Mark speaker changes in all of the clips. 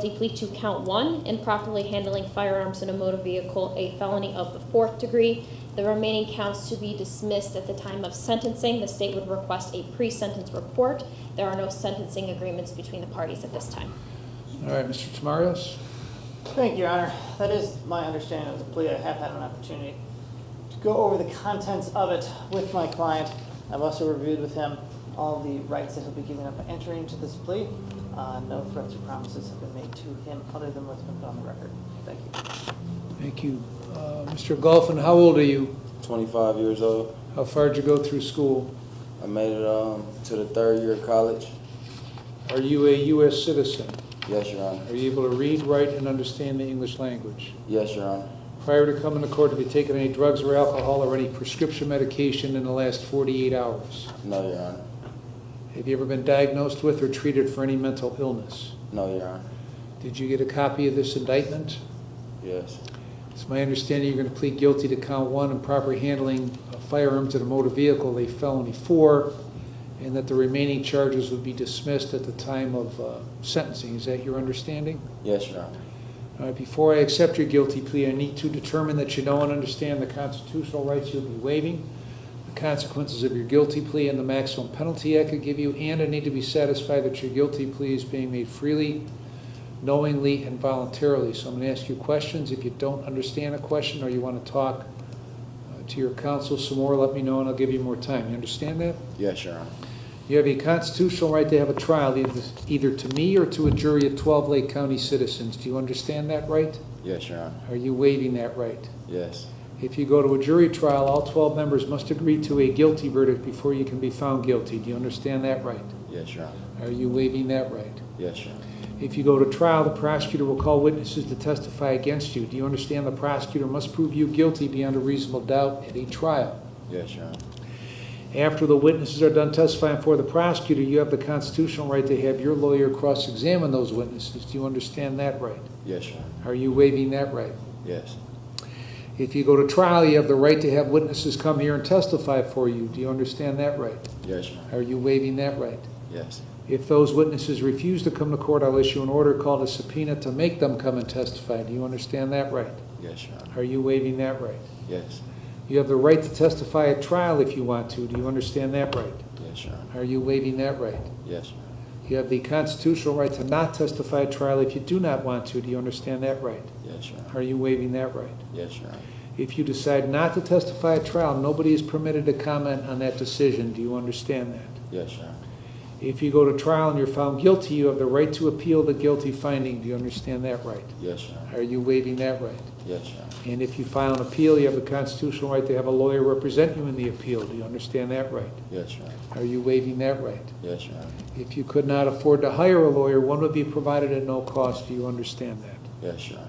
Speaker 1: plea to count 1, improperly handling firearms in a motor vehicle, a felony of the 4th degree. The remaining counts to be dismissed at the time of sentencing. The state would request a pre-sentence report. There are no sentencing agreements between the parties at this time.
Speaker 2: All right, Mr. Tamarios.
Speaker 3: Thank you, Your Honor. That is my understanding of the plea. I have had an opportunity to go over the contents of it with my client. I've also reviewed with him all the rights that he'll be giving up by entering into this plea. No threats or promises have been made to him other than what's been put on the record. Thank you.
Speaker 2: Thank you. Mr. Golfin, how old are you?
Speaker 4: 25 years old.
Speaker 2: How far did you go through school?
Speaker 4: I made it to the 3rd year of college.
Speaker 2: Are you a U.S. citizen?
Speaker 4: Yes, Your Honor.
Speaker 2: Are you able to read, write, and understand the English language?
Speaker 4: Yes, Your Honor.
Speaker 2: Prior to coming to court, have you taken any drugs or alcohol or any prescription medication in the last 48 hours?
Speaker 4: No, Your Honor.
Speaker 2: Have you ever been diagnosed with or treated for any mental illness?
Speaker 4: No, Your Honor.
Speaker 2: Did you get a copy of this indictment?
Speaker 4: Yes.
Speaker 2: It's my understanding you're going to plead guilty to count 1, improper handling of firearms in a motor vehicle, a felony 4, and that the remaining charges would be dismissed at the time of sentencing. Is that your understanding?
Speaker 4: Yes, Your Honor.
Speaker 2: All right, before I accept your guilty plea, I need to determine that you know and understand the constitutional rights you'll be waiving, the consequences of your guilty plea, and the maximum penalty I could give you, and I need to be satisfied that your guilty plea is being made freely, knowingly, and voluntarily. So I'm going to ask you questions. If you don't understand a question or you want to talk to your counsel some more, let me know and I'll give you more time. You understand that?
Speaker 4: Yes, Your Honor.
Speaker 2: You have a constitutional right to have a trial either to me or to a jury of 12 Lake County citizens. Do you understand that right?
Speaker 4: Yes, Your Honor.
Speaker 2: Are you waiving that right?
Speaker 4: Yes.
Speaker 2: If you go to a jury trial, all 12 members must agree to a guilty verdict before you can be found guilty. Do you understand that right?
Speaker 4: Yes, Your Honor.
Speaker 2: Are you waiving that right?
Speaker 4: Yes, Your Honor.
Speaker 2: If you go to trial, the prosecutor will call witnesses to testify against you. Do you understand the prosecutor must prove you guilty beyond a reasonable doubt at a trial?
Speaker 4: Yes, Your Honor.
Speaker 2: After the witnesses are done testifying for the prosecutor, you have the constitutional right to have your lawyer cross-examine those witnesses. Do you understand that right?
Speaker 4: Yes, Your Honor.
Speaker 2: Are you waiving that right?
Speaker 4: Yes.
Speaker 2: If you go to trial, you have the right to have witnesses come here and testify for you. Do you understand that right?
Speaker 4: Yes, Your Honor.
Speaker 2: Are you waiving that right?
Speaker 4: Yes.
Speaker 2: If those witnesses refuse to come to court, I'll issue an order called a subpoena to make them come and testify. Do you understand that right?
Speaker 4: Yes, Your Honor.
Speaker 2: Are you waiving that right?
Speaker 4: Yes.
Speaker 2: You have the right to testify at trial if you want to. Do you understand that right?
Speaker 4: Yes, Your Honor.
Speaker 2: Are you waiving that right?
Speaker 4: Yes, Your Honor.
Speaker 2: You have the constitutional right to not testify at trial if you do not want to. Do you understand that right?
Speaker 4: Yes, Your Honor.
Speaker 2: Are you waiving that right?
Speaker 4: Yes, Your Honor.
Speaker 2: If you decide not to testify at trial, nobody is permitted to comment on that decision. Do you understand that?
Speaker 4: Yes, Your Honor.
Speaker 2: If you go to trial and you're found guilty, you have the right to appeal the guilty finding. Do you understand that right?
Speaker 4: Yes, Your Honor.
Speaker 2: Are you waiving that right?
Speaker 4: Yes, Your Honor.
Speaker 2: And if you file an appeal, you have the constitutional right to have a lawyer represent you in the appeal. Do you understand that right?
Speaker 4: Yes, Your Honor.
Speaker 2: Are you waiving that right?
Speaker 4: Yes, Your Honor.
Speaker 2: If you could not afford to hire a lawyer, one would be provided at no cost. Do you understand that?
Speaker 4: Yes, Your Honor.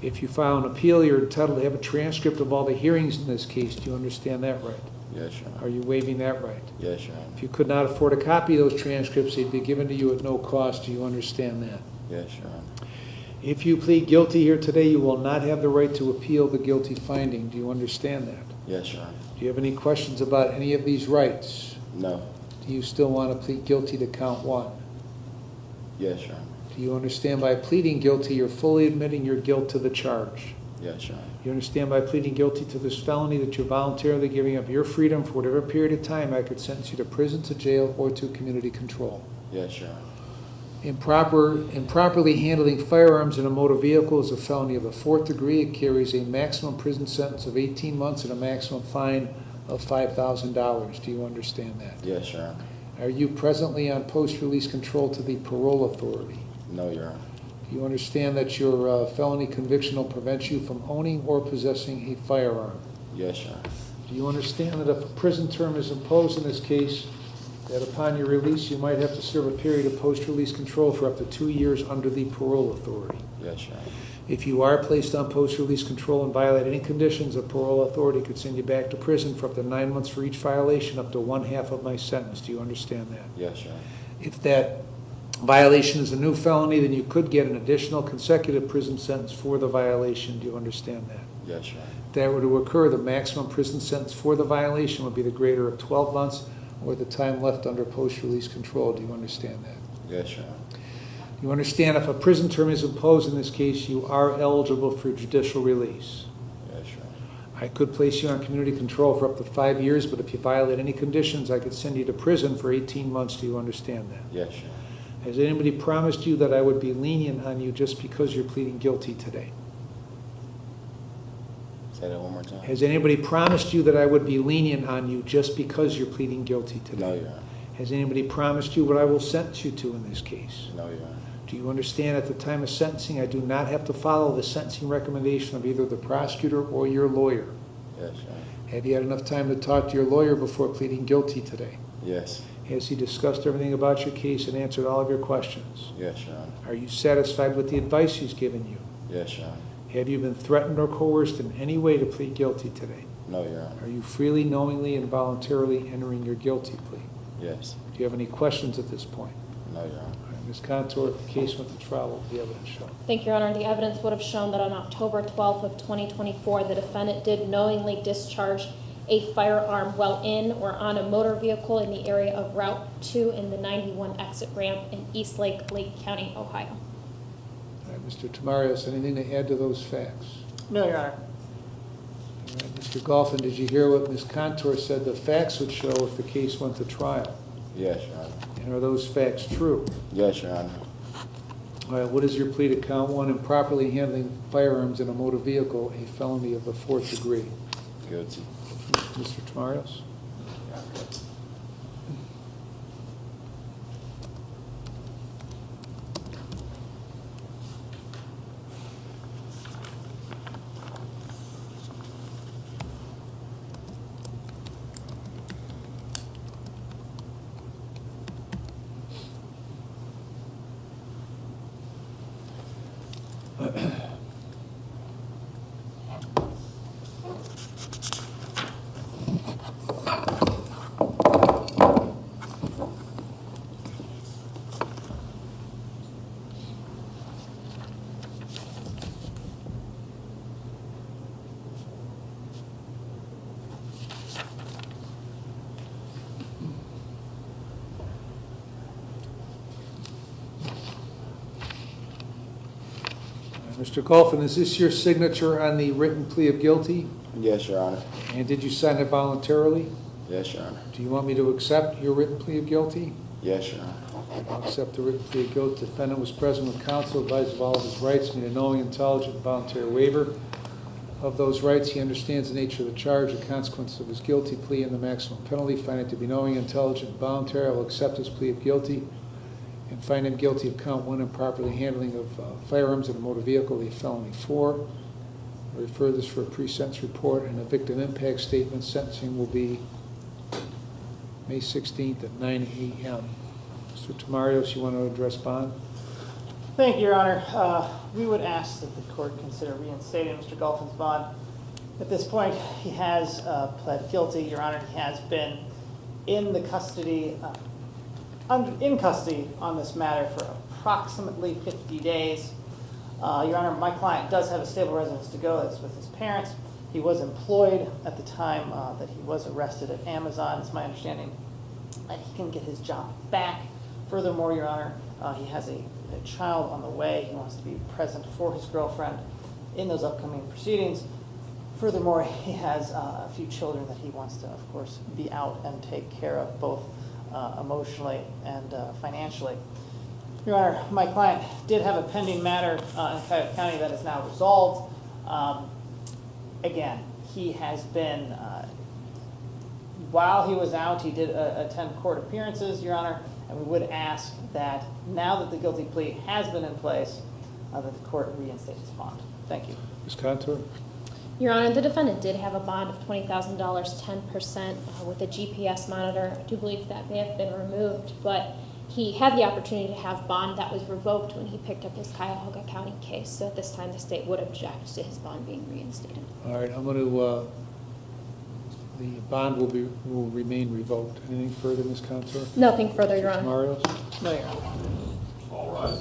Speaker 2: If you file an appeal, you're entitled to have a transcript of all the hearings in this case. Do you understand that right?
Speaker 4: Yes, Your Honor.
Speaker 2: Are you waiving that right?
Speaker 4: Yes, Your Honor.
Speaker 2: If you could not afford a copy of those transcripts, they'd be given to you at no cost. Do you understand that?
Speaker 4: Yes, Your Honor.
Speaker 2: If you plead guilty here today, you will not have the right to appeal the guilty finding. Do you understand that?
Speaker 4: Yes, Your Honor.
Speaker 2: Do you have any questions about any of these rights?
Speaker 4: No.
Speaker 2: Do you still want to plead guilty to count 1?
Speaker 4: Yes, Your Honor.
Speaker 2: Do you understand by pleading guilty, you're fully admitting your guilt to the charge?
Speaker 4: Yes, Your Honor.
Speaker 2: You understand by pleading guilty to this felony that you're voluntarily giving up your freedom for whatever period of time I could sentence you to prison, to jail, or to community control.
Speaker 4: Yes, Your Honor.
Speaker 2: Improperly handling firearms in a motor vehicle is a felony of the 4th degree. It carries a maximum prison sentence of 18 months and a maximum fine of $5,000. Do you understand that?
Speaker 4: Yes, Your Honor.
Speaker 2: Are you presently on post-release control to the parole authority?
Speaker 4: No, Your Honor.
Speaker 2: Do you understand that your felony conviction will prevent you from owning or possessing a firearm?
Speaker 4: Yes, Your Honor.
Speaker 2: Do you understand that if a prison term is imposed in this case, that upon your release you might have to serve a period of post-release control for up to 2 years under the parole authority?
Speaker 4: Yes, Your Honor.
Speaker 2: If you are placed on post-release control and violate any conditions, the parole authority could send you back to prison for up to 9 months for each violation, up to 1/2 of my sentence. Do you understand that?
Speaker 4: Yes, Your Honor.
Speaker 2: If that violation is a new felony, then you could get an additional consecutive prison sentence for the violation. Do you understand that?
Speaker 4: Yes, Your Honor.
Speaker 2: If that were to occur, the maximum prison sentence for the violation would be the greater of 12 months or the time left under post-release control. Do you understand that?
Speaker 4: Yes, Your Honor.
Speaker 2: You understand if a prison term is imposed in this case, you are eligible for judicial release.
Speaker 4: Yes, Your Honor.
Speaker 2: I could place you on community control for up to 5 years, but if you violate any conditions, I could send you to prison for 18 months. Do you understand that?
Speaker 4: Yes, Your Honor.
Speaker 2: Has anybody promised you that I would be lenient on you just because you're pleading guilty today?
Speaker 4: Say that one more time.
Speaker 2: Has anybody promised you that I would be lenient on you just because you're pleading guilty today?
Speaker 4: No, Your Honor.
Speaker 2: Has anybody promised you what I will sentence you to in this case?
Speaker 4: No, Your Honor.
Speaker 2: Do you understand at the time of sentencing, I do not have to follow the sentencing recommendation of either the prosecutor or your lawyer?
Speaker 4: Yes, Your Honor.
Speaker 2: Have you had enough time to talk to your lawyer before pleading guilty today?
Speaker 4: Yes.
Speaker 2: Has he discussed everything about your case and answered all of your questions?
Speaker 4: Yes, Your Honor.
Speaker 2: Are you satisfied with the advice he's given you?
Speaker 4: Yes, Your Honor.
Speaker 2: Have you been threatened or coerced in any way to plead guilty today?
Speaker 4: No, Your Honor.
Speaker 2: Are you freely, knowingly, and voluntarily entering your guilty plea?
Speaker 4: Yes.
Speaker 2: Do you have any questions at this point?
Speaker 4: No, Your Honor.
Speaker 2: All right, Ms. Contour, if the case went to trial, what will the evidence show?
Speaker 1: Thank you, Your Honor. The evidence would have shown that on October 12th of 2024, the defendant did knowingly discharge a firearm while in or on a motor vehicle in the area of Route 2 in the 91 exit ramp in Eastlake, Lake County, Ohio.
Speaker 2: All right, Mr. Tamarios, anything to add to those facts?
Speaker 3: No, Your Honor.
Speaker 2: All right, Mr. Golphin, did you hear what Ms. Contour said the facts would show if the case went to trial?
Speaker 4: Yes, Your Honor.
Speaker 2: And are those facts true?
Speaker 4: Yes, Your Honor.
Speaker 2: All right, what is your plea to count one, improperly handling firearms in a motor vehicle, a felony of the 4th degree?
Speaker 4: Guilty.
Speaker 2: Mr. Tamarios? Mr. Golphin, is this your signature on the written plea of guilty?
Speaker 4: Yes, Your Honor.
Speaker 2: And did you sign it voluntarily?
Speaker 4: Yes, Your Honor.
Speaker 2: Do you want me to accept your written plea of guilty?
Speaker 4: Yes, Your Honor.
Speaker 2: I'll accept the written plea of guilty. Defendant was present with counsel, advised of all of his rights, made a knowing, intelligent, and voluntary waiver of those rights. He understands the nature of the charge, the consequences of his guilty plea, and the maximum penalty. Find it to be knowing, intelligent, and voluntary. I will accept his plea of guilty and find him guilty of count 1, improperly handling of firearms in a motor vehicle, a felony 4. I refer this for a pre-sentence report and a victim impact statement. Sentencing will be May 16th at 9 a.m. Mr. Tamarios, you want to address bond?
Speaker 3: Thank you, Your Honor. We would ask that the court consider reinstating Mr. Golphin's bond. At this point, he has pled guilty, Your Honor. He has been in the custody, in custody on this matter for approximately 50 days. Your Honor, my client does have a stable residence to go. That's with his parents. He was employed at the time that he was arrested at Amazon. It's my understanding that he can get his job back. Furthermore, Your Honor, he has a child on the way. He wants to be present for his girlfriend in those upcoming proceedings. Furthermore, he has a few children that he wants to, of course, be out and take care of, both emotionally and financially. Your Honor, my client did have a pending matter in Cuyahoga County that is now resolved. Again, he has been, while he was out, he did attend court appearances, Your Honor, and we would ask that now that the guilty plea has been in place, that the court reinstate its bond. Thank you.
Speaker 2: Ms. Contour?
Speaker 1: Your Honor, the defendant did have a bond of $20,000, 10% with a GPS monitor. I do believe that may have been removed, but he had the opportunity to have bond that was revoked when he picked up his Cuyahoga County case. So at this time, the state would object to his bond being reinstated.
Speaker 2: All right, I'm going to, the bond will remain revoked. Anything further, Ms. Contour?
Speaker 1: Nothing further, Your
Speaker 2: Mr.
Speaker 1: Honor.
Speaker 2: Tamarios?
Speaker 3: No, Your Honor.
Speaker 5: All right.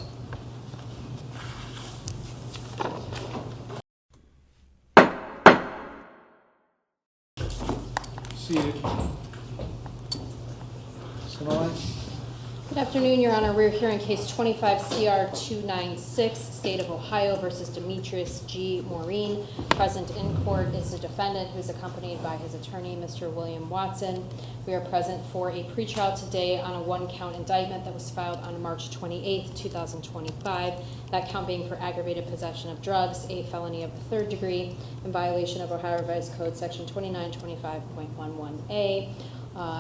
Speaker 2: Seated. Simone?
Speaker 1: Good
Speaker 5: afternoon, Your Honor. We're hearing case 25 CR 296, State of Ohio versus Demetrius G. Maureen. Present in court is the defendant, who is accompanied by his attorney, Mr. William Watson. We are present for a pretrial today on a one-count indictment that was filed on March 28, 2025. That count being for aggravated possession of drugs, a felony of the third degree, in violation of Ohio Revised Code Section 2925.11A.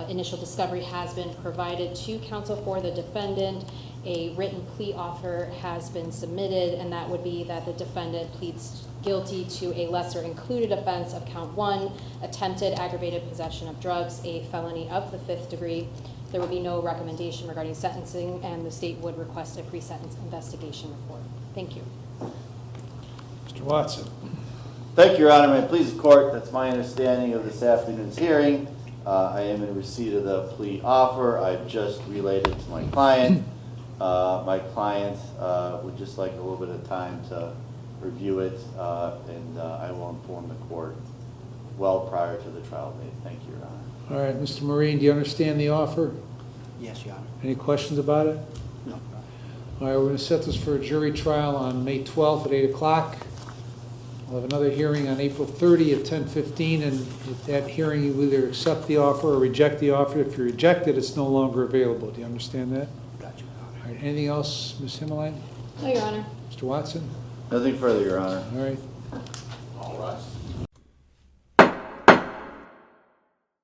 Speaker 5: Initial discovery has been provided to counsel for the defendant. A written plea offer has been submitted, and that would be that the defendant pleads guilty to a lesser included offense of count 1, attempted aggravated possession of drugs, a felony of the 5th degree. There would be no recommendation regarding sentencing, and the state would request a pre-sentence investigation report. Thank you.
Speaker 2: Mr. Watson.
Speaker 6: Thank you, Your Honor. May it please the court, that's my understanding of this afternoon's hearing. I am in receipt of the plea offer. I've just relayed it to my client. My client would just like a little bit of time to review it, and I will inform the court well prior to the trial date. Thank you, Your Honor.
Speaker 2: All right, Mr. Marine, do you understand the offer?
Speaker 7: Yes, Your Honor.
Speaker 2: Any questions about it?
Speaker 7: No.
Speaker 2: All right, we're going to set this for a jury trial on May 12th at 8 o'clock. We'll have another hearing on April 30 at 10:15, and at that hearing, you either accept the offer or reject the offer. If you reject it, it's no longer available. Do you understand that?
Speaker 7: Got you, Your Honor.
Speaker 2: All right, anything else, Ms. Himmeline?
Speaker 5: No, Your Honor.
Speaker 2: Mr. Watson?
Speaker 6: Nothing further, Your Honor.
Speaker 2: All right.
Speaker 4: All rise.